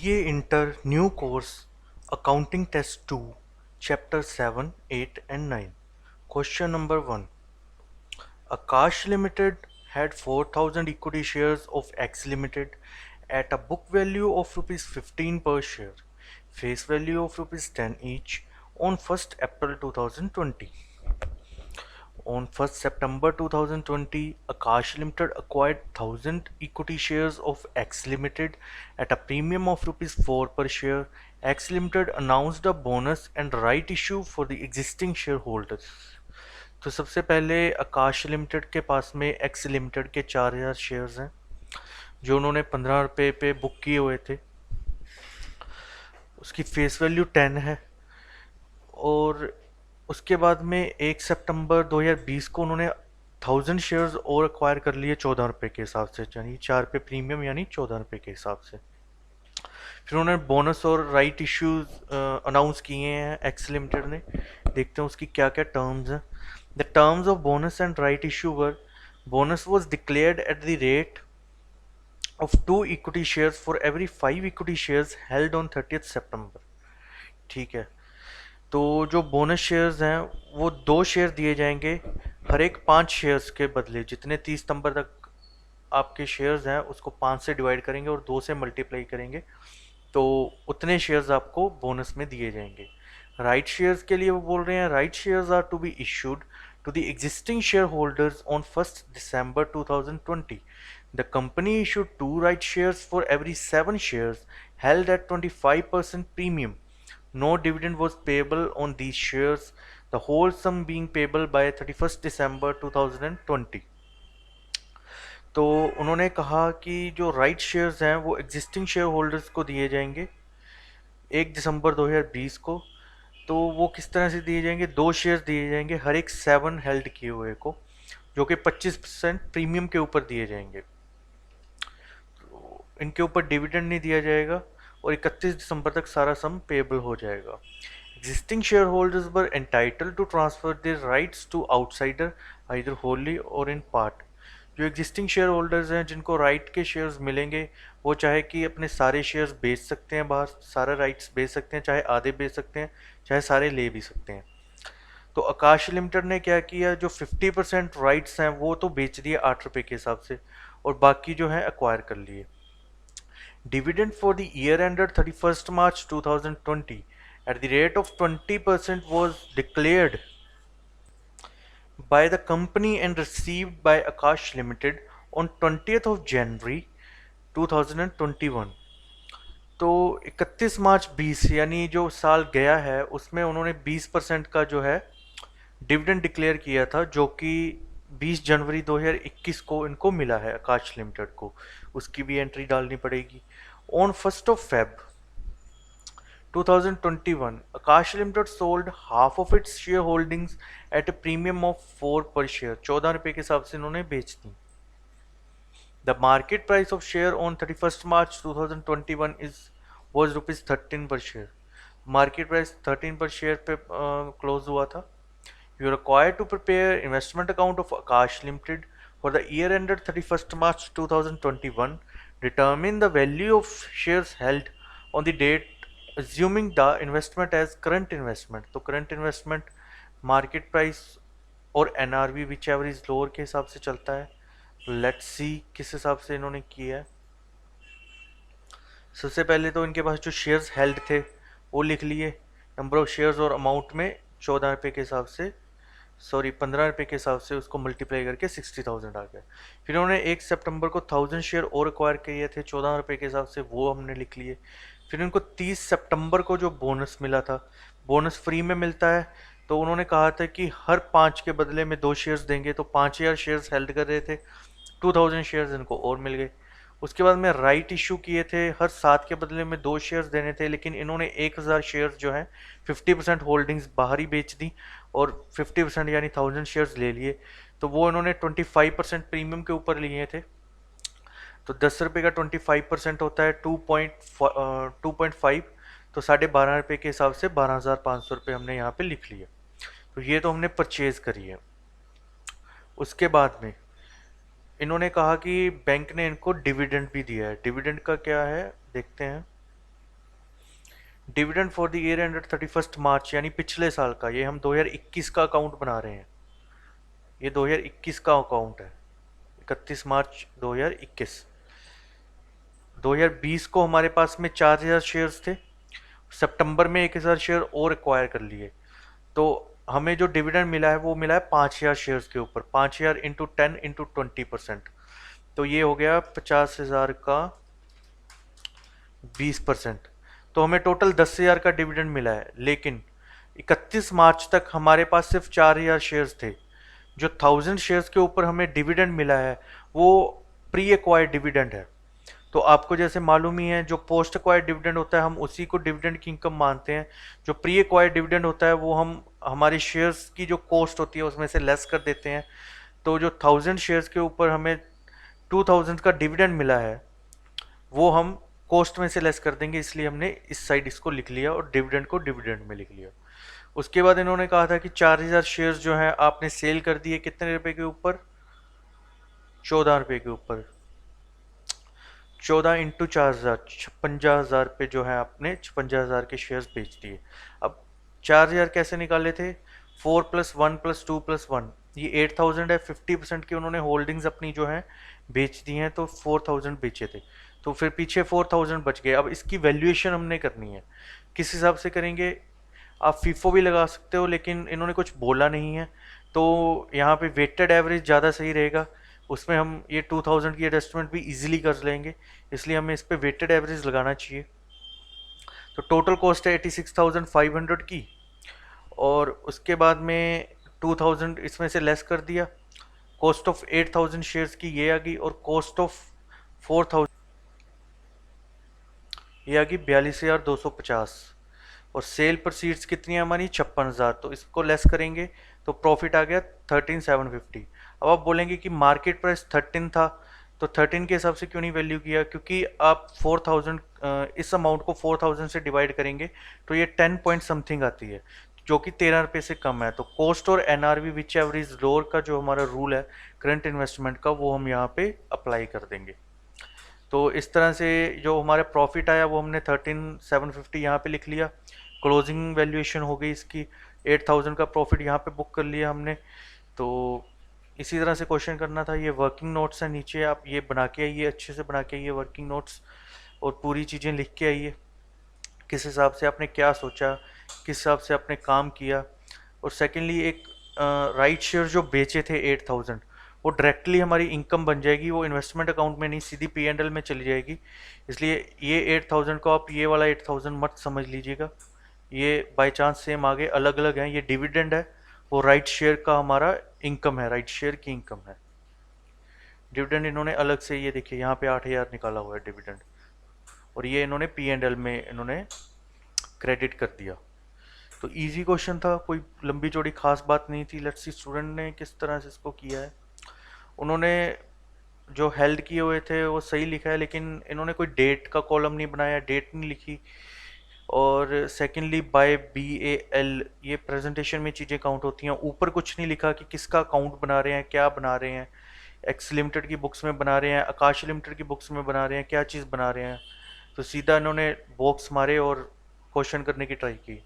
BA Inter New Course Accounting Test 2 Chapter 7, 8 and 9. Question number 1. Akash Limited had 4,000 equity shares of X Limited at a book value of Rs 15 per share, face value of Rs 10 each on 1st April 2020. On 1st September 2020, Akash Limited acquired 1,000 equity shares of X Limited at a premium of Rs 4 per share. X Limited announced a bonus and right issue for the existing shareholders. तो सबसे पहले आकाश limited के पास में x limited के 4,000 shares हैं जो उन्होंने 15 रुपये पे बुक किए हुए थे। उसकी फेस वैल्यू 10 है और उसके बाद में 1 सितंबर 2020 को उन्होंने 1,000 शेयर्स और एक्वायर कर लिए 14 रुपये के हिसाब से, यानी 4 पे प्रीमियम यानी 14 रुपये के हिसाब से। फिर उन्होंने बोनस और राइट इश्यूज अनाउंस किए हैं एक्स लिमिटेड ने। देखते हैं उसकी क्या क्या टर्म्स हैं। The terms of bonus and right issue were bonus was declared at the rate of 2 equity shares for every 5 equity shares held on 30th September। ठीक है, तो जो बोनस शेयर्स हैं वो 2 शेयर दिए जाएंगे हर एक 5 शेयर्स के बदले। जितने 30 सितंबर तक आपके शेयर्स हैं उसको 5 से डिवाइड करेंगे और 2 से मल्टीप्लाई करेंगे तो उतने शेयर्स आपको बोनस में दिए जाएंगे। राइट शेयर्स के लिए वो बोल रहे हैं right shares are to be issued to the existing shareholders on 1st December 2020. The company issued 2 right shares for every 7 shares held at 25% premium. No dividend was payable on these shares, the whole sum being payable by 31st December 2020. तो उन्होंने कहा कि जो right shares हैं वो existing share holders को दिए जाएंगे 1 दिसंबर 2020 को। तो वो किस तरह से दिए जाएंगे? 2 शेयर्स दिए जाएंगे हर एक 7 हेल्ड किए हुए को, जो कि 25% प्रीमियम के ऊपर दिए जाएंगे। तो इनके ऊपर डिविडेंड नहीं दिया जाएगा और 31 दिसंबर तक सारा सम पेएबल हो जाएगा। Existing share holders were entitled to transfer their rights to outsider either wholly or in part. जो एग्जिस्टिंग शेयर होल्डर्स हैं जिनको राइट के शेयर्स मिलेंगे वो चाहे कि अपने सारे शेयर्स बेच सकते हैं बाहर, सारे राइट्स बेच सकते हैं, चाहे आधे बेच सकते हैं, चाहे सारे ले भी सकते हैं। तो आकाश लिमिटेड ने क्या किया, जो 50% राइट्स हैं वो तो बेच दिए 8 रुपये के हिसाब से और बाकी जो है एक्वायर कर लिए। Dividend for the year ended 31st March 2020 at the rate of 20% was declared by the company and received by Akash Limited on 20th of January 2021। तो 31 मार्च 20 यानी जो साल गया है उसमें उन्होंने 20% का जो है डिविडेंड डिक्लेयर किया था, जो कि 20 जनवरी 2021 को इनको मिला है आकाश लिमिटेड को। उसकी भी एंट्री डालनी पड़ेगी। On 1st of Feb 2021 Akash Limited sold half of its shareholdings at a premium of 4 per share। 14 रुपये के हिसाब से इन्होंने बेच दी। The market price of share on 31st March 2021 was rupees 13 per share। Market price 13 पर share पे close हुआ था। You are required to prepare investment account of Akash Limited for the year ended 31st March 2021. Determine the value of shares held on the date assuming the investment as current investment। तो current investment market price और NRV whichever is lower के हिसाब से चलता है। Let's see किस हिसाब से इन्होंने किया है। सबसे पहले तो इनके पास जो शेयर्स हेल्ड थे वो लिख लिए, नंबर ऑफ शेयर्स और अमाउंट में 14 रुपये के हिसाब से, सॉरी 15 रुपये के हिसाब से उसको मल्टीप्लाई करके 60,000 आ गया। फिर उन्होंने 1 सितंबर को 1000 शेयर और एक्वायर किए थे 14 रुपये के हिसाब से, वो हमने लिख लिए। फिर उनको 30 सितंबर को जो बोनस मिला था, बोनस फ्री में मिलता है, तो उन्होंने कहा था कि हर 5 के बदले में 2 शेयर्स देंगे, तो 5000 शेयर्स हेल्ड कर रहे थे, 2000 शेयर्स इनको और मिल गए। उसके बाद में राइट इशू किए थे, हर 7 के बदले में 2 शेयर्स देने थे, लेकिन इन्होंने 1000 शेयर्स जो हैं 50% होल्डिंग्स बाहर ही बेच दी और 50% यानी 1000 शेयर्स ले लिए। तो वो इन्होंने 25% प्रीमियम के ऊपर लिए थे। तो 10 रुपये का 25% होता है 2.5, तो 12.5 रुपये के हिसाब से 12,500 रुपये हमने यहाँ पे लिख लिया। तो ये तो हमने परचेज करी है। उसके बाद में इन्होंने कहा कि बैंक ने इनको डिविडेंड भी दिया है। डिविडेंड का क्या है देखते हैं। Dividend for the year ended 31 मार्च यानी पिछले साल का, ये हम 2021 का अकाउंट बना रहे हैं। ये 2021 का अकाउंट है, 31 मार्च 2021। 2020 को हमारे पास में 4000 शेयर्स थे, सितंबर में 1000 शेयर और एक्वायर कर लिए, तो हमें जो डिविडेंड मिला है वो मिला है 5000 शेयर्स के ऊपर। 5000 इंटू 10 इंटू 20%, तो ये हो गया 50,000 का 20%। तो हमें टोटल 10,000 का डिविडेंड मिला है, लेकिन 31 मार्च तक हमारे पास सिर्फ 4000 शेयर्स थे। जो 1000 शेयर्स के ऊपर हमें डिविडेंड मिला है वो प्री एक्वायर्ड डिविडेंड है। तो आपको जैसे मालूम ही है, जो पोस्ट एक्वायर्ड डिविडेंड होता है हम उसी को डिविडेंड की इनकम मानते हैं। जो प्री एक्वायर्ड डिविडेंड होता है वो हम हमारी शेयर्स की जो कॉस्ट होती है उसमें से लेस कर देते हैं। तो जो 1000 शेयर्स के ऊपर हमें 2000 का डिविडेंड मिला है वो हम कॉस्ट में से लेस कर देंगे, इसलिए हमने इस साइड इसको लिख लिया और डिविडेंड को डिविडेंड में लिख लिया। उसके बाद इन्होंने कहा था कि 4000 शेयर्स जो है आपने सेल कर दिए कितने रुपए के ऊपर, 14 रुपए के ऊपर। 14 इंटू 4000, 56,000 पे जो है आपने 56,000 के शेयर्स बेच दिए। अब 4000 कैसे निकाले थे, 4+1+2+1, ये 8000 है। 50% की उन्होंने होल्डिंग्स अपनी जो है बेच दी हैं, तो 4000 बेचे थे, तो फिर पीछे 4000 बच गए। अब इसकी वैल्यूएशन हमने करनी है, किस हिसाब से करेंगे। आप फीफो भी लगा सकते हो, लेकिन इन्होंने कुछ बोला नहीं है, तो यहाँ पे वेटेड एवरेज ज़्यादा सही रहेगा। उसमें हम ये 2000 की एडजस्टमेंट भी इजीली कर लेंगे, इसलिए हमें इस पे वेटेड एवरेज लगाना चाहिए। तो टोटल कॉस्ट है 86,500 की, और उसके बाद में 2000 इसमें से लेस कर दिया। कॉस्ट ऑफ 8000 शेयर्स की ये आ गई, और कॉस्ट ऑफ 4000 ये आ गई 42,250। और सेल प्रोसीड्स कितनी है हमारी, 56,000, तो इसको लेस करेंगे तो प्रॉफिट आ गया 13,750। अब आप बोलेंगे कि मार्केट प्राइस 13 था, तो 13 के हिसाब से क्यों नहीं वैल्यू किया, क्योंकि आप 4000 इस अमाउंट को 4000 से डिवाइड करेंगे तो ये 10 पॉइंट समथिंग आती है, जो कि 13 रुपये से कम है। तो कॉस्ट और NRV which ever is lower का जो हमारा रूल है करंट इन्वेस्टमेंट का, वो हम यहाँ पे अप्लाई कर देंगे। तो इस तरह से जो हमारा प्रॉफिट आया वो हमने 13,750 यहाँ पे लिख लिया। क्लोजिंग वैल्यूएशन हो गई इसकी, 8000 का प्रॉफिट यहाँ पे बुक कर लिया हमने। तो इसी तरह से क्वेश्चन करना था। ये वर्किंग नोट्स है नीचे, आप ये बना के आइए, अच्छे से बना के आइए वर्किंग नोट्स, और पूरी चीज़ें लिख के आइए, किस हिसाब से आपने क्या सोचा, किस हिसाब से आपने काम किया। और सेकेंडली एक राइट शेयर जो बेचे थे 8000, वो डायरेक्टली हमारी इनकम बन जाएगी, वो इन्वेस्टमेंट अकाउंट में नहीं सीधी P&L में चली जाएगी। इसलिए ये 8000 को आप ये वाला 8000 मत समझ लीजिएगा, ये बाय चांस सेम आगे अलग अलग हैं। ये डिविडेंड है, वो राइट शेयर का हमारा इनकम है, राइट शेयर की इनकम है। डिविडेंड इन्होंने अलग से, ये देखिए यहाँ पे 8000 निकाला हुआ है डिविडेंड, और ये इन्होंने P&L में इन्होंने क्रेडिट कर दिया। तो इजी क्वेश्चन था, कोई लंबी चौड़ी खास बात नहीं थी। लेट्स सी स्टूडेंट ने किस तरह से इसको किया है। उन्होंने जो हेल्ड किए हुए थे वो सही लिखा है, लेकिन इन्होंने कोई डेट का कॉलम नहीं बनाया, डेट नहीं लिखी। और सेकेंडली बाय BAL, ये प्रेजेंटेशन में चीज़ें काउंट होती हैं, ऊपर कुछ नहीं लिखा कि किसका अकाउंट बना रहे हैं, क्या बना रहे हैं। एक्स लिमिटेड की बुक्स में बना रहे हैं, आकाश लिमिटेड की बुक्स में बना रहे हैं, क्या चीज़ बना रहे हैं। तो सीधा इन्होंने बॉक्स मारे और क्वेश्चन करने की ट्राई की।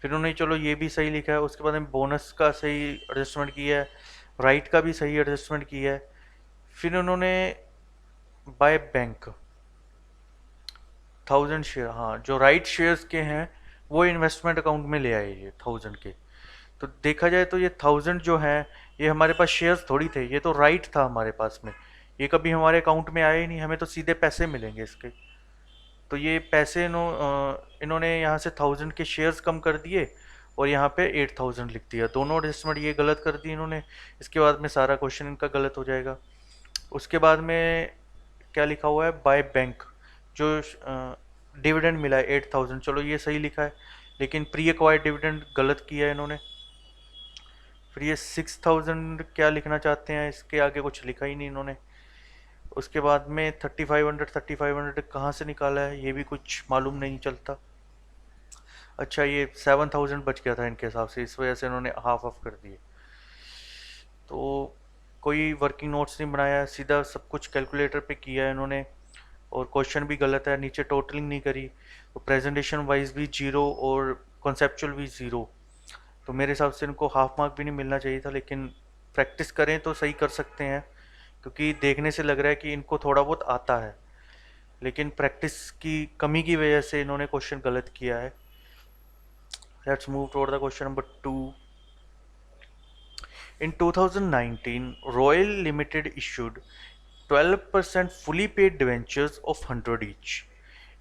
फिर उन्होंने चलो ये भी सही लिखा है, उसके बाद में बोनस का सही एडजस्टमेंट किया है, राइट का भी सही एडजस्टमेंट किया है। फिर उन्होंने बाय बैंक 1000 शेयर, हाँ जो राइट शेयर्स के हैं वो इन्वेस्टमेंट अकाउंट में ले आए ये 1000 के। तो देखा जाए तो ये 1000 जो है ये हमारे पास शेयर्स थोड़ी थे, ये तो राइट था हमारे पास में। ये कभी हमारे अकाउंट में आए ही नहीं, हमें तो सीधे पैसे मिलेंगे इसके। तो ये पैसे इन्होंने यहाँ से 1000 के शेयर्स कम कर दिए और यहाँ पे 8000 लिख दिया, दोनों एडजस्टमेंट ये गलत कर दी इन्होंने। इसके बाद में सारा क्वेश्चन इनका गलत हो जाएगा। उसके बाद में क्या लिखा हुआ है, बाय बैंक जो डिविडेंड मिला है 8000, चलो ये सही लिखा है, लेकिन प्री एक्वायर्ड डिविडेंड गलत किया है इन्होंने। फिर ये 6000 क्या लिखना चाहते हैं, इसके आगे कुछ लिखा ही नहीं इन्होंने। उसके बाद में 3500 कहाँ से निकाला है ये भी कुछ मालूम नहीं चलता। अच्छा ये 7000 बच गया था इनके हिसाब से, इस वजह से इन्होंने हाफ ऑफ कर दिए। तो कोई वर्किंग नोट्स नहीं बनाया, सीधा सब कुछ कैलकुलेटर पे किया है इन्होंने। और क्वेश्चन भी गलत है, नीचे टोटलिंग नहीं करी, तो प्रेजेंटेशन वाइज भी जीरो और कॉन्सेप्चुअल भी ज़ीरो। तो मेरे हिसाब से इनको हाफ मार्क भी नहीं मिलना चाहिए था, लेकिन प्रैक्टिस करें तो सही कर सकते हैं, क्योंकि देखने से लग रहा है कि इनको थोड़ा बहुत आता है, लेकिन प्रैक्टिस की कमी की वजह से इन्होंने क्वेश्चन गलत किया है। Let's move toward the question number 2। In 2019, Royal Limited issued 12% fully paid debentures of 100 each.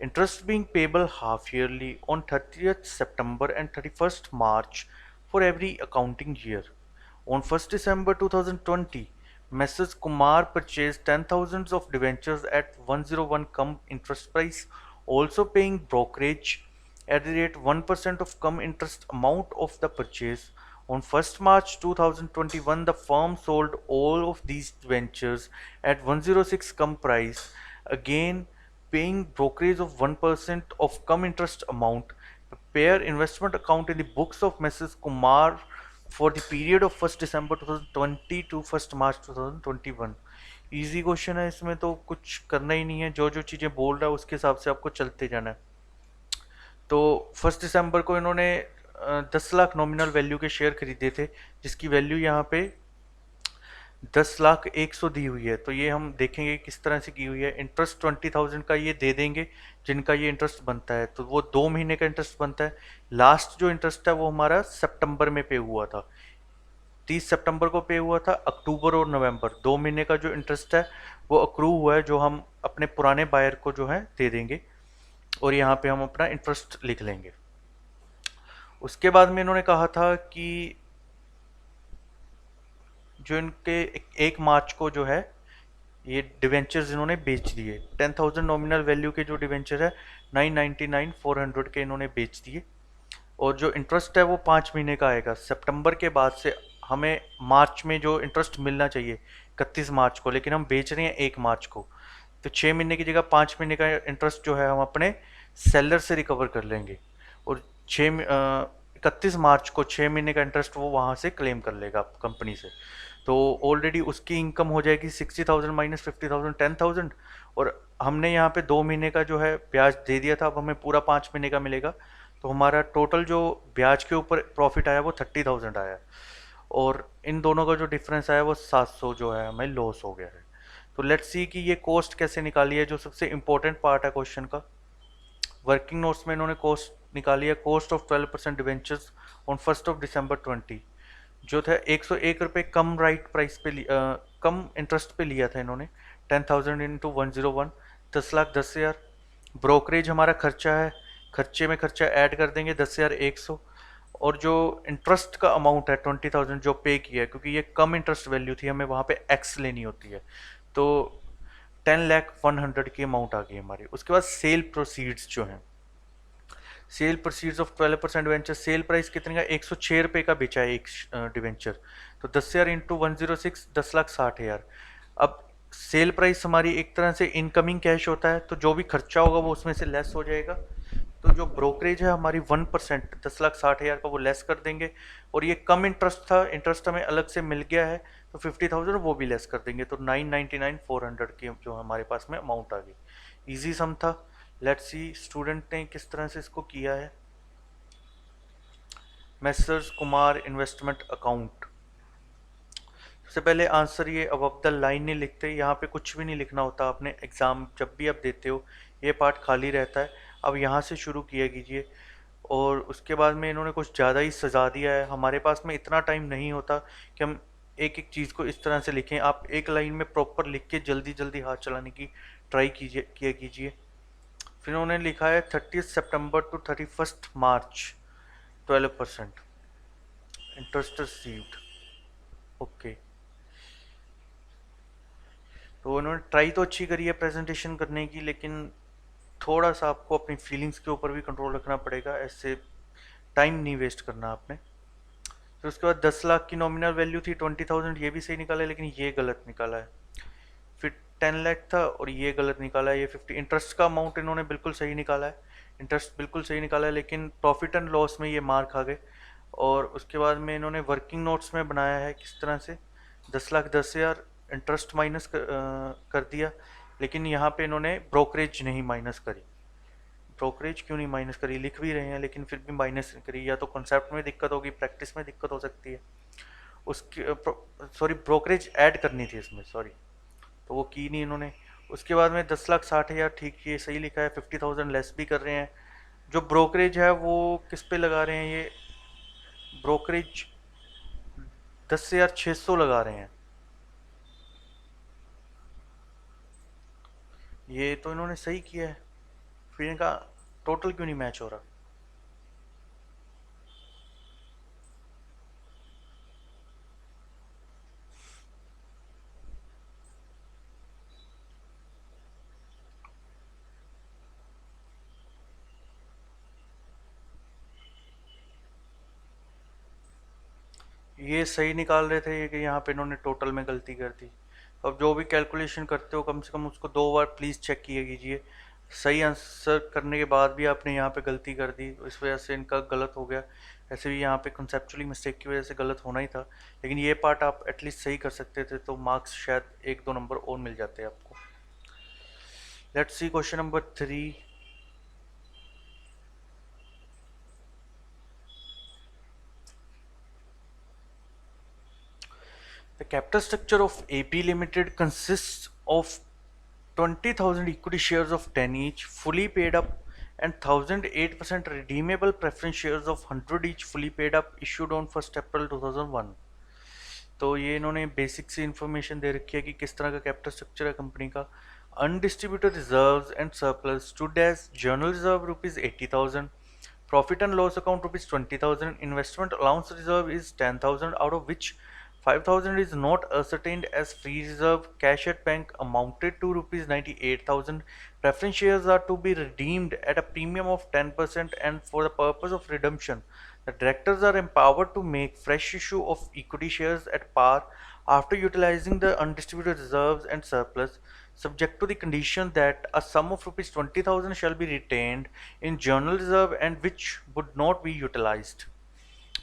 Interest being payable half yearly on 30th September and 31st March for every accounting year. On 1st December 2020, Messrs. Kumar purchased 10,000 of debentures at 101 cum interest price, also paying brokerage at the rate 1% of cum interest amount of the purchase. On 1st March 2021, the firm sold all of these ventures at 106 cum price, again paying brokerage of 1% of cum interest amount. Prepare investment account in the books of Mrs. Kumar for the period of 1st December 2020 to 1st March 2021। Easy question है, इसमें तो कुछ करना ही नहीं है, जो जो चीज़ें बोल रहा है उसके हिसाब से आपको चलते जाना है। तो 1 दिसंबर को इन्होंने 10 लाख नॉमिनल वैल्यू के शेयर खरीदे थे, जिसकी वैल्यू यहाँ पे 10,01,100 दी हुई है। तो ये हम देखेंगे किस तरह से की हुई है। इंटरेस्ट 20,000 का ये दे देंगे जिनका ये इंटरेस्ट बनता है, तो वो 2 महीने का इंटरेस्ट बनता है। लास्ट जो इंटरेस्ट है वो हमारा सितंबर में पे हुआ था, 30 सितंबर को पे हुआ था। अक्टूबर और नवंबर 2 महीने का जो इंटरेस्ट है वो अक्रू हुआ है, जो हम अपने पुराने बायर को जो है दे देंगे, और यहाँ पे हम अपना इंटरेस्ट लिख लेंगे। उसके बाद में इन्होंने कहा था कि जो इनके 1 मार्च को जो है ये डिवेंचर्स इन्होंने बेच दिए। 10,000 नॉमिनल वैल्यू के जो डिवेंचर है 999,400 के इन्होंने बेच दिए, और जो इंटरेस्ट है वो 5 महीने का आएगा। सितंबर के बाद से हमें मार्च में जो इंटरेस्ट मिलना चाहिए 31 मार्च को, लेकिन हम बेच रहे हैं 1 मार्च को, तो 6 महीने की जगह 5 महीने का इंटरेस्ट जो है हम अपने सेलर से रिकवर कर लेंगे, और 31 मार्च को 6 महीने का इंटरेस्ट वो वहाँ से क्लेम कर लेगा कंपनी से। तो ऑलरेडी उसकी इनकम हो जाएगी 60,000 माइनस 50,000 10,000, और हमने यहाँ पे 2 महीने का जो है ब्याज दे दिया था, अब हमें पूरा 5 महीने का मिलेगा। तो हमारा टोटल जो ब्याज के ऊपर प्रॉफिट आया वो 30,000 आया, और इन दोनों का जो डिफरेंस आया वो 700 जो है हमें लॉस हो गया है। तो लेट्स सी कि ये कॉस्ट कैसे निकाली है, जो सबसे इंपॉर्टेंट पार्ट है क्वेश्चन का। वर्किंग नोट्स में इन्होंने कॉस्ट निकाली है, cost of 12% debentures on 1 December 2020, जो था 101 रुपये कम राइट प्राइस पे कम इंटरेस्ट पे लिया था इन्होंने। 10,000 इंटू 101, 10,10,000। ब्रोकरेज हमारा खर्चा है, खर्चे में खर्चा ऐड कर देंगे 10,100, और जो इंटरेस्ट का अमाउंट है 20,000 जो पे किया है, क्योंकि ये कम इंटरेस्ट वैल्यू थी, हमें वहाँ पे एक्स लेनी होती है, तो 10,100,000 की अमाउंट आ गई हमारी। उसके बाद सेल प्रोसीड्स जो हैं, sale proceeds of 12% debenture, sale price कितने का 106 रुपये का बेचा है एक डिवेंचर, तो 10,000 इंटू 106, 10,60,000। अब सेल प्राइस हमारी एक तरह से इनकमिंग कैश होता है, तो जो भी खर्चा होगा वो उसमें से लेस हो जाएगा। तो जो ब्रोकरेज है हमारी 1%, 10,60,000 का वो लेस कर देंगे, और ये कम इंटरेस्ट था, इंटरेस्ट हमें अलग से मिल गया है, तो 50,000 वो भी लेस कर देंगे, तो 999,400 की जो हमारे पास में अमाउंट आ गई। ईजी सम था। लेट्स सी स्टूडेंट ने किस तरह से इसको किया है। मेसर्स कुमार इन्वेस्टमेंट अकाउंट, सबसे पहले आंसर ये अब द लाइन नहीं लिखते, यहाँ पे कुछ भी नहीं लिखना होता। आपने एग्ज़ाम जब भी आप देते हो ये पार्ट खाली रहता है, अब यहाँ से शुरू किया कीजिए। और उसके बाद में इन्होंने कुछ ज़्यादा ही सजा दिया है, हमारे पास में इतना टाइम नहीं होता कि हम एक एक चीज़ को इस तरह से लिखें। आप एक लाइन में प्रॉपर लिख के जल्दी जल्दी हाथ चलाने की ट्राई कीजिए। फिर उन्होंने लिखा है 30 सितंबर टू 31 मार्च 12% इंटरेस्ट रिसीव्ड। ओके, तो उन्होंने ट्राई तो अच्छी करी है प्रेजेंटेशन करने की, लेकिन थोड़ा सा आपको अपनी फीलिंग्स के ऊपर भी कंट्रोल रखना पड़ेगा, ऐसे टाइम नहीं वेस्ट करना आपने। फिर उसके बाद 10 लाख की नॉमिनल वैल्यू थी 20,000, ये भी सही निकाला है, लेकिन ये गलत निकाला है। फिर 10 लाख था और ये गलत निकाला है, ये 50। इंटरेस्ट का अमाउंट इन्होंने बिल्कुल सही निकाला है, इंटरेस्ट बिल्कुल सही निकाला है, लेकिन प्रॉफिट एंड लॉस में ये मार्क आ गए। और उसके बाद में इन्होंने वर्किंग नोट्स में बनाया है किस तरह से, 10,10,000 इंटरेस्ट माइनस कर दिया, लेकिन यहाँ पे इन्होंने ब्रोकरेज नहीं माइनस करी। ब्रोकरेज क्यों नहीं माइनस करी, लिख भी रहे हैं लेकिन फिर भी माइनस नहीं करी, या तो कॉन्सेप्ट में दिक्कत होगी, प्रैक्टिस में दिक्कत हो सकती है। उसकी सॉरी ब्रोकरेज ऐड करनी थी इसमें, सॉरी, तो वो की नहीं इन्होंने। उसके बाद में 10,60,000, ठीक, ये सही लिखा है, 50,000 लेस भी कर रहे हैं। जो ब्रोकरेज है वो किस पे लगा रहे हैं, ये ब्रोकरेज 10,600 लगा रहे हैं। ये तो इन्होंने सही किया है, फिर इनका टोटल क्यों नहीं मैच हो रहा। ये सही निकाल रहे थे कि यहाँ पे इन्होंने टोटल में गलती कर दी। अब जो भी कैलकुलेशन करते हो कम से कम उसको 2 बार प्लीज़ चेक किया कीजिए। सही आंसर करने के बाद भी आपने यहाँ पे गलती कर दी, तो इस वजह से इनका गलत हो गया। ऐसे भी यहाँ पे कंसेप्चुअली मिस्टेक की वजह से गलत होना ही था, लेकिन ये पार्ट आप एटलीस्ट सही कर सकते थे तो मार्क्स शायद 1-2 नंबर और मिल जाते आपको। Let's see question number 3। The capital structure of AP Limited consists of 20,000 equity shares of 10 each, fully paid up, and 1,008% redeemable preference shares of 100 each, fully paid up, issued on 1st April 2001। तो ये इन्होंने basic सी information दे रखी है कि किस तरह का capital structure है कंपनी का। Undistributed reserves and surplus stood as general reserve rupees 80,000, profit and loss account rupees 20,000, investment allowance reserve is 10,000, out of which 5,000 is not ascertained as free reserve, cash at bank amounted to rupees 98,000, preference shares are to be redeemed at a premium of 10%, and for the purpose of redemption the directors are empowered to make fresh issue of equity shares at par after utilizing the undistributed reserves and surplus, subject to the condition that a sum of rupees 20,000 shall be retained in journal reserve and which would not be utilized.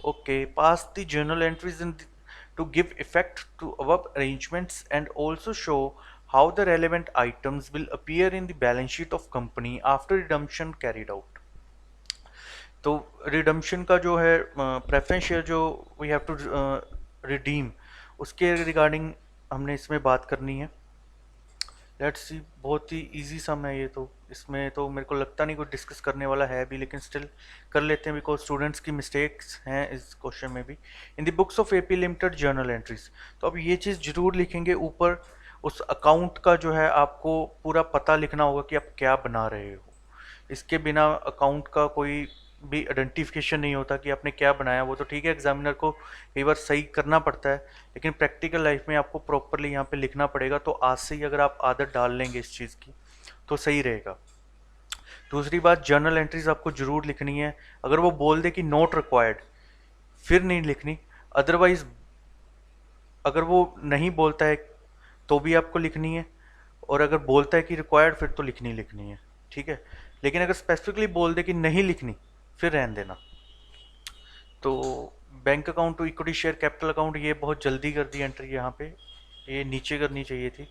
Okay, pass the journal entries to give effect to above arrangements and also show how the relevant items will appear in the balance sheet of company after redemption carried out. तो redemption का जो है preference share जो we have to redeem, उसके regarding हमने इसमें बात करनी है। लेट्स सी, बहुत ही इजी सम है ये, तो इसमें तो मेरे को लगता नहीं कुछ डिस्कस करने वाला है भी, लेकिन स्टिल कर लेते हैं बिकॉज स्टूडेंट्स की मिस्टेक्स हैं इस क्वेश्चन में भी। In the books of AP limited journal entries, तो अब ये चीज़ जरूर लिखेंगे ऊपर, उस अकाउंट का जो है आपको पूरा पता लिखना होगा कि आप क्या बना रहे हो। इसके बिना अकाउंट का कोई भी आइडेंटिफिकेशन नहीं होता कि आपने क्या बनाया। वो तो ठीक है, एग्जामिनर को कई बार सही करना पड़ता है, लेकिन प्रैक्टिकल लाइफ में आपको प्रॉपरली यहाँ पे लिखना पड़ेगा। तो आज से ही अगर आप आदत डाल लेंगे इस चीज़ की तो सही रहेगा। दूसरी बात, जर्नल एंट्रीज आपको जरूर लिखनी है। अगर वो बोल दे कि नोट रिक्वायर्ड, फिर नहीं लिखनी। अदरवाइज अगर वो नहीं बोलता है तो भी आपको लिखनी है, और अगर बोलता है कि रिक्वायर्ड फिर तो लिखनी है, ठीक है। लेकिन अगर स्पेसिफिकली बोल दे कि नहीं लिखनी, फिर रहने देना। तो bank account to equity share capital account, ये बहुत जल्दी कर दी एंट्री यहाँ पे, ये नीचे करनी चाहिए थी।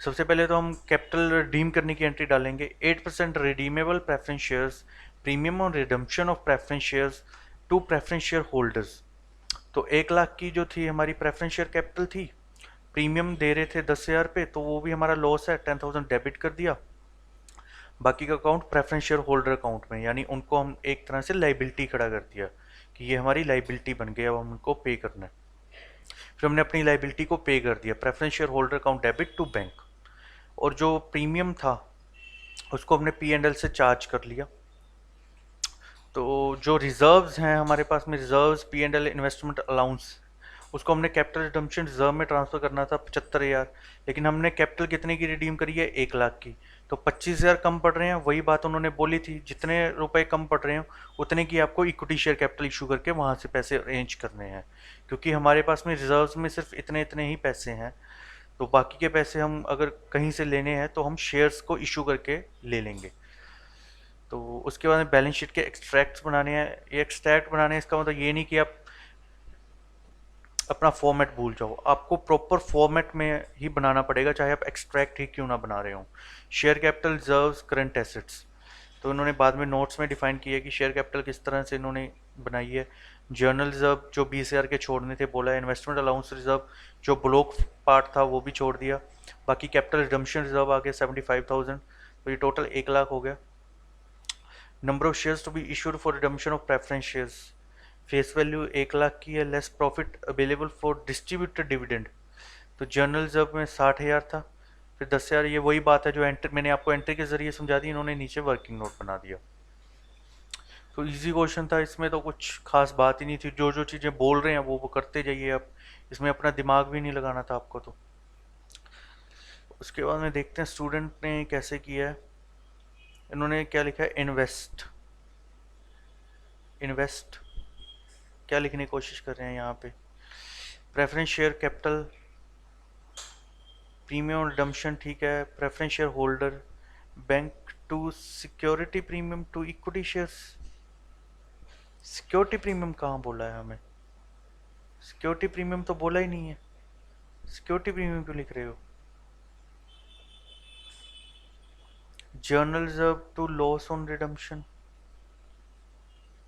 सबसे पहले तो हम कैपिटल रिडीम करने की एंट्री डालेंगे। 8% redeemable preference shares, premium on redemption of preference shares to preference share holders. तो 1 लाख की जो थी हमारी प्रेफरेंस शेयर कैपिटल थी, प्रीमियम दे रहे थे 10,000 पे, तो वो भी हमारा लॉस है, 10,000 डेबिट कर दिया। बाकी का account preference share holder account में, यानी उनको हम एक तरह से लाइबिलिटी खड़ा कर दिया कि ये हमारी लाइबिलिटी बन गई, अब हम उनको पे करना है। फिर हमने अपनी लाइबिलिटी को पे कर दिया, preference share holder account debit to bank. और जो प्रीमियम था उसको हमने पी एंड एल से चार्ज कर लिया। तो जो रिजर्व्स हैं हमारे पास में, reserves P and L investment allowance, उसको हमने कैपिटल रिडम्पशन रिजर्व में ट्रांसफर करना था 75,000, लेकिन हमने कैपिटल कितने की रिडीम करी है, 1 लाख की। तो 25,000 कम पड़ रहे हैं, वही बात उन्होंने बोली थी, जितने रुपए कम पड़ रहे हैं उतने की आपको इक्विटी शेयर कैपिटल इशू करके वहाँ से पैसे अरेंज करने हैं। क्योंकि हमारे पास में रिजर्व्स में सिर्फ इतने इतने ही पैसे हैं, तो बाकी के पैसे हम अगर कहीं से लेने हैं तो हम शेयर्स को इशू करके ले लेंगे। तो उसके बाद में बैलेंस शीट के एक्सट्रैक्ट्स बनाने हैं। ये एक्सट्रैक्ट बनाने हैं, इसका मतलब ये नहीं कि आप अपना फॉर्मेट भूल जाओ, आपको प्रॉपर फॉर्मेट में ही बनाना पड़ेगा, चाहे आप एक्सट्रैक्ट ही क्यों ना बना रहे हो। Share capital, reserves, current assets, तो इन्होंने बाद में नोट्स में डिफाइन किया है कि शेयर कैपिटल किस तरह से इन्होंने बनाई है। जर्नल रिजर्व जो 20,000 के छोड़ने थे बोला है। इन्वेस्टमेंट अलाउंस रिजर्व जो ब्लॉक पार्ट था वो भी छोड़ दिया। बाकी कैपिटल रिडम्पशन रिजर्व आ गया 75,000, तो ये टोटल 1 लाख हो गया। Number of shares to be issued for redemption of preference shares, face value 1 lakh की है, less profit available for distributed dividend, तो जर्नल रिजर्व में 60,000 था, फिर 10,000। ये वही बात है जो एंट्री मैंने आपको एंट्री के जरिए समझा दी, इन्होंने नीचे वर्किंग नोट बना दिया। तो इजी क्वेश्चन था, इसमें तो कुछ खास बात ही नहीं थी, जो जो चीज़ें बोल रहे हैं वो करते जाइए आप, इसमें अपना दिमाग भी नहीं लगाना था आपको। तो उसके बाद में देखते हैं स्टूडेंट ने कैसे किया है। इन्होंने क्या लिखा है, इन्वेस्ट, इन्वेस्ट क्या लिखने की कोशिश कर रहे हैं यहाँ पे, preference share capital, premium redemption, ठीक है, preference share holder, bank to security premium to equity shares. Security premium कहाँ बोला है हमें, सिक्योरिटी प्रीमियम तो बोला ही नहीं है, सिक्योरिटी प्रीमियम क्यों लिख रहे हो। General reserve to loss on redemption,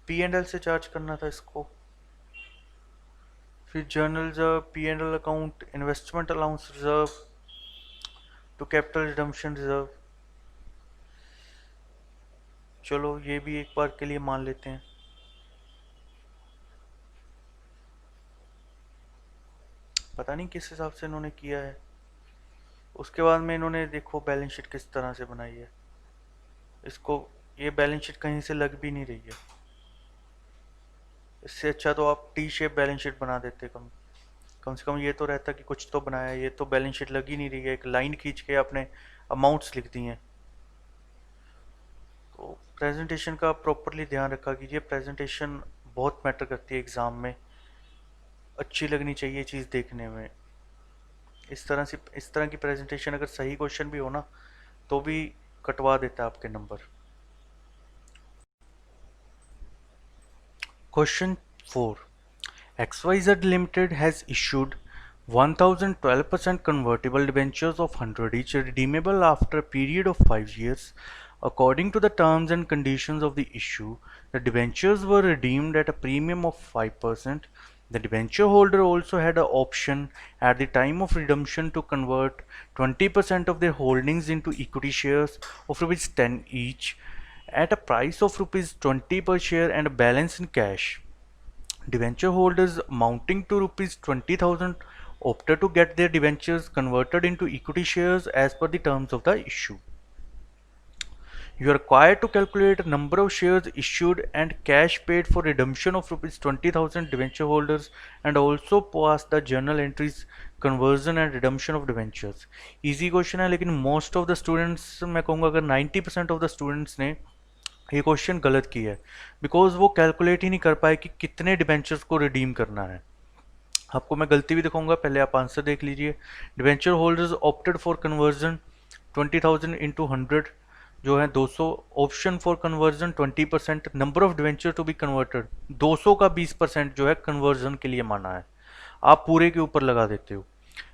P and L से चार्ज करना था इसको। फिर general reserve, P and L account, investment allowance reserve to capital redemption reserve. चलो ये भी एक बार के लिए मान लेते हैं। पता नहीं किस हिसाब से इन्होंने किया है। उसके बाद में इन्होंने देखो बैलेंस शीट किस तरह से बनाई है, इसको, ये बैलेंस शीट कहीं से लग भी नहीं रही है। इससे अच्छा तो आप टी शेप बैलेंस शीट बना देते, कम से कम ये तो रहता कि कुछ तो बनाया है। ये तो बैलेंस शीट लग ही नहीं रही है, एक लाइन खींच के आपने अमाउंट्स लिख दी हैं। तो प्रेजेंटेशन का प्रॉपरली ध्यान रखा कीजिए, प्रेजेंटेशन बहुत मैटर करती है एग्ज़ाम में, अच्छी लगनी चाहिए चीज़ देखने में। इस तरह की प्रेजेंटेशन अगर सही क्वेश्चन भी हो ना तो भी कटवा देता है आपके number. Question 4, XYZ Limited has issued 1012% convertible debentures of 100 each, redeemable after a period of 5 years. According to the terms and conditions of the issue, the debentures were redeemed at a premium of 5%. The debenture holder also had an option at the time of redemption to convert 20% of their holdings into equity shares of rupees 10 each at a price of rupees 20 per share and a balance in cash. Debenture holders amounting to rupees 20,000 opted to get their debentures converted into equity shares as per the terms of the issue. You are required to calculate number of shares issued and cash paid for redemption of rupees 20,000 debenture holders and also pass the journal entries conversion and redemption of debentures. Easy question है, लेकिन most of the students, मैं कहूँगा अगर 90% of the students ने ये question गलत किया है, बिकॉज वो कैलकुलेट ही नहीं कर पाए कि कितने डिबेंचर्स को रिडीम करना है। आपको मैं गलती भी दिखाऊंगा, पहले आप आंसर देख लीजिए। Debenture holders opted for conversion 20,000 into 100 जो है 200, option for conversion 20%, number of debenture to be converted 200 का 20% जो है कन्वर्जन के लिए माना है, आप पूरे के ऊपर लगा देते हो।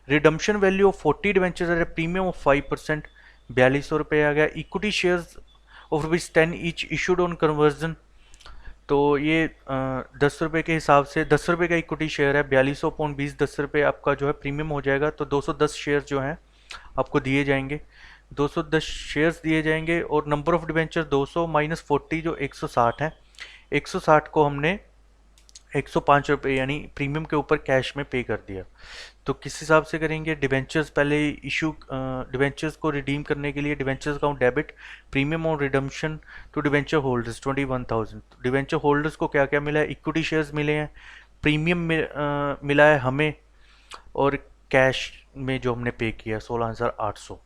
Redemption value of 40 debentures at a premium of 5%, 4200 रुपये आ गया। Equity shares of rupees 10 each issued on conversion, तो ये 10 रुपये के हिसाब से 10 रुपये का इक्विटी शेयर है, 4200/20, 10 रुपये आपका जो है प्रीमियम हो जाएगा, तो 210 शेयर जो हैं आपको दिए जाएंगे, 210 शेयर्स दिए जाएंगे। और नंबर ऑफ डिबेंचर 200 माइनस 40 जो 160 है, 160 को हमने 105 रुपये यानी प्रीमियम के ऊपर कैश में पे कर दिया। तो किस हिसाब से करेंगे, डिबेंचर्स पहले इशू, डिबेंचर्स को रिडीम करने के लिए डिबेंचर्स अकाउंट डेबिट, प्रीमियम और redemption to debenture holders 21,000। Debenture holders को क्या क्या मिला है, इक्विटी शेयर्स मिले हैं, प्रीमियम मिला है हमें, और कैश में जो हमने पे किया 16,800।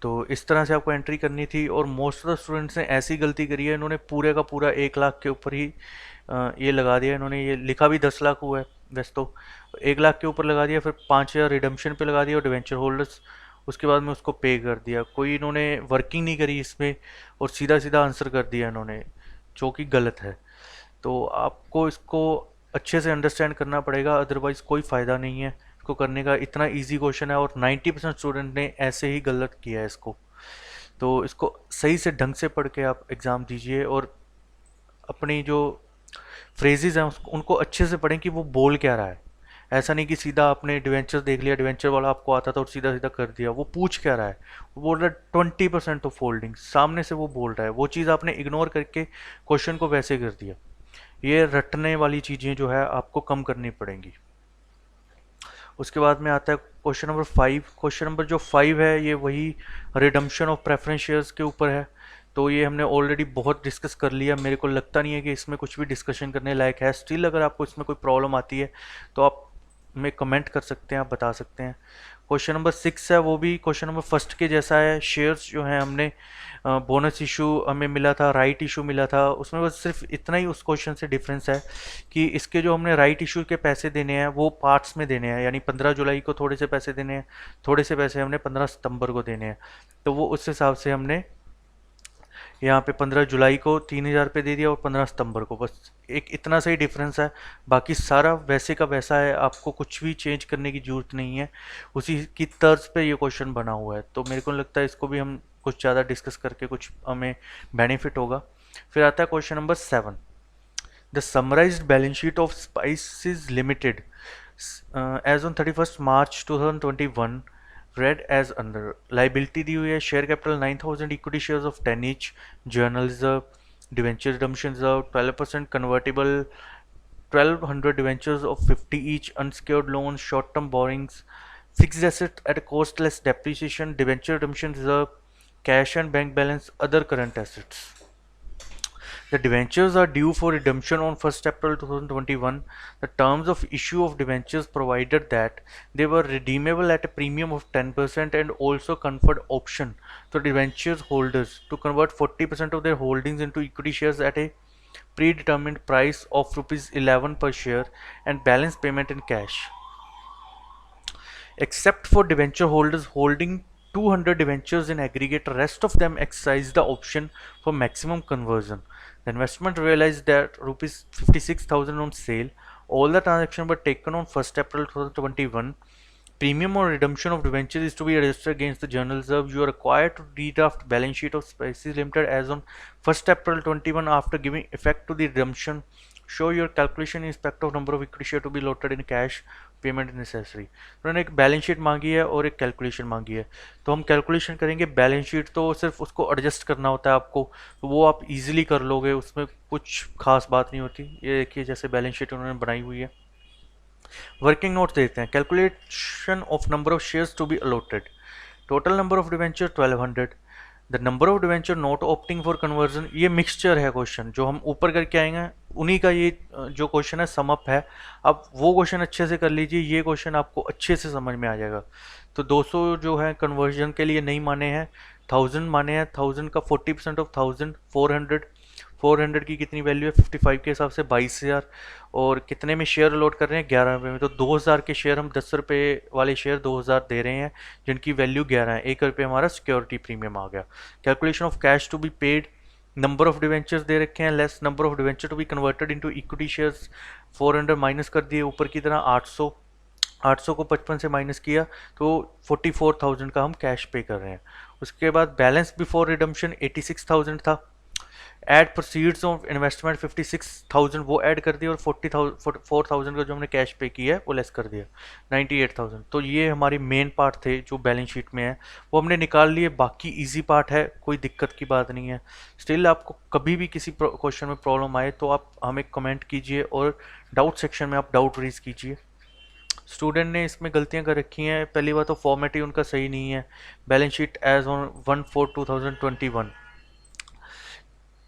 तो इस तरह से आपको एंट्री करनी थी, और मोस्ट ऑफ द स्टूडेंट्स ने ऐसी गलती करी है, इन्होंने पूरे का पूरा 1 लाख के ऊपर ही ये लगा दिया। इन्होंने ये लिखा भी 10 लाख हुआ है वैसे तो, 1 लाख के ऊपर लगा दिया, फिर 5,000 रिडम्पशन पे लगा दिया और डिवेंचर होल्डर्स, उसके बाद में उसको पे कर दिया। कोई इन्होंने वर्किंग नहीं करी इसमें और सीधा सीधा आंसर कर दिया इन्होंने, जो कि गलत है। तो आपको इसको अच्छे से अंडरस्टैंड करना पड़ेगा, अदरवाइज कोई फ़ायदा नहीं है इसको करने का। इतना इजी क्वेश्चन है और 90% स्टूडेंट ने ऐसे ही गलत किया है इसको। तो इसको सही से ढंग से पढ़ के आप एग्ज़ाम दीजिए और अपनी जो फ्रेजेस हैं उनको अच्छे से पढ़ें कि वो बोल क्या रहा है। ऐसा नहीं कि सीधा आपने डिवेंचर देख लिया, डिवेंचर वाला आपको आता था और सीधा सीधा कर दिया। वो पूछ क्या रहा है, वो बोल रहा है 20% ऑफ होल्डिंग, सामने से वो बोल रहा है, वो चीज़ आपने इग्नोर करके क्वेश्चन को वैसे कर दिया। ये रटने वाली चीज़ें जो है आपको कम करनी पड़ेंगी। उसके बाद में आता है क्वेश्चन नंबर 5। क्वेश्चन नंबर जो 5 है ये वही रिडम्पशन ऑफ प्रेफरेंस शेयर्स के ऊपर है। तो ये हमने ऑलरेडी बहुत डिस्कस कर लिया, मेरे को लगता नहीं है कि इसमें कुछ भी डिस्कशन करने लायक है। स्टिल अगर आपको इसमें कोई प्रॉब्लम आती है तो आप में कमेंट कर सकते हैं, आप बता सकते हैं। क्वेश्चन नंबर 6 है, वो भी क्वेश्चन नंबर फर्स्ट के जैसा है। शेयर्स जो हैं हमने बोनस इशू हमें मिला था, राइट इशू मिला था, उसमें बस सिर्फ इतना ही उस क्वेश्चन से डिफरेंस है कि इसके जो हमने राइट इशू के पैसे देने हैं वो पार्ट्स में देने हैं, यानी 15 जुलाई को थोड़े से पैसे देने हैं, थोड़े से पैसे हमने 15 सितंबर को देने हैं। तो वो उस हिसाब से हमने यहाँ पे 15 जुलाई को 3,000 रुपये दे दिया और 15 सितंबर को, बस एक इतना सा ही डिफरेंस है। बाकी सारा वैसे का वैसा है, आपको कुछ भी चेंज करने की ज़रूरत नहीं है, उसी की तर्ज पे ये क्वेश्चन बना हुआ है। तो मेरे को लगता है इसको भी हम कुछ ज़्यादा डिस्कस करके कुछ हमें बेनिफिट होगा। फिर आता है question number 7। The summarised balance sheet of spices limited as on 31 March 2021 read as under. Liability दी हुई है, share capital 9,000, equity shares of 10 each, general reserve, debenture redemption reserve 12%, convertible 1,200 debentures of 50 each, unsecured loan, short term borrowings, fixed asset at cost less depreciation, debenture redemption reserve, cash and bank balance, other current assets. The debentures are due for redemption on 1st April 2021. The terms of issue of debentures provided that they were redeemable at a premium of 10% and also conferred option to debentures holders to convert 40% of their holdings into equity shares at a predetermined price of rupees 11 per share and balance payment in cash. Except for debenture holders holding 200 debentures in aggregate, rest of them exercise the option for maximum conversion. The investment realized that rupees 56,000 on sale. All the transactions were taken on 1st April 2021. Premium or redemption of debentures is to be registered against the journal reserve. You are required to redraft balance sheet of Spices Limited as on 1st April 21 after giving effect to the redemption. Show your calculation in respect of number of equity share to be allotted in cash. Payment necessary. उन्होंने एक balance sheet मांगी है और एक calculation मांगी है, तो हम कैलकुलेशन करेंगे। बैलेंस शीट तो सिर्फ उसको एडजस्ट करना होता है आपको, तो वो आप इजीली कर लोगे, उसमें कुछ खास बात नहीं होती। ये देखिए जैसे बैलेंस शीट उन्होंने बनाई हुई है। वर्किंग नोट्स देते हैं। Calculation of number of shares to be allotted. Total number of debenture 1200। The number of debenture not opting for conversion, ये मिक्सचर है क्वेश्चन जो हम ऊपर करके आएंगे, उन्हीं का ये जो क्वेश्चन है समअप है। अब वो क्वेश्चन अच्छे से कर लीजिए, ये क्वेश्चन आपको अच्छे से समझ में आ जाएगा। तो 200 जो है कन्वर्जन के लिए नहीं माने हैं, 1000 माने हैं। 1000 का 40% ऑफ 1000 400। 400 की कितनी वैल्यू है 55 के हिसाब से 22,000। और कितने में शेयर अलॉट कर रहे हैं 11 रुपये में, तो 2000 के शेयर हम 10 रुपये वाले शेयर 2000 दे रहे हैं जिनकी वैल्यू 11 है। 1 रुपये हमारा सिक्योरिटी प्रीमियम आ गया। Calculation of cash to be paid, number of debentures दे रखे हैं less number of debenture to be converted into equity shares. 400 minus कर दिए ऊपर की तरह 800। 800 को 55 से माइनस किया तो 44,000 का हम कैश पे कर रहे हैं। उसके बाद बैलेंस बिफोर रिडम्पशन 86,000 था। ऐड प्रोसीड्स ऑफ इन्वेस्टमेंट 56,000 वो ऐड कर दिया और 4,000 का जो हमने कैश पे किया है वो लेस कर दिया 98,000। तो ये हमारी मेन पार्ट थे जो बैलेंस शीट में है, वो हमने निकाल लिए। बाकी इजी पार्ट है, कोई दिक्कत की बात नहीं है। स्टिल आपको कभी भी किसी क्वेश्चन में प्रॉब्लम आए तो आप हमें कमेंट कीजिए और डाउट सेक्शन में आप डाउट रेज कीजिए। स्टूडेंट ने इसमें गलतियां कर रखी हैं। पहली बात तो फॉर्मेट ही उनका सही नहीं है। Balance sheet as on 1/4/2021।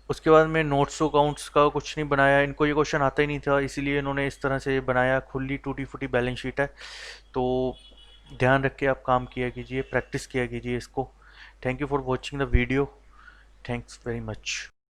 उसके बाद में नोट्स अकाउंट्स का कुछ नहीं बनाया, इनको ये क्वेश्चन आता ही नहीं था इसीलिए इन्होंने इस तरह से बनाया। खुली टूटी फूटी बैलेंस शीट है, तो ध्यान रख के आप काम किया कीजिए, प्रैक्टिस किया कीजिए इसको। Thank you for watching the video. Thanks very much.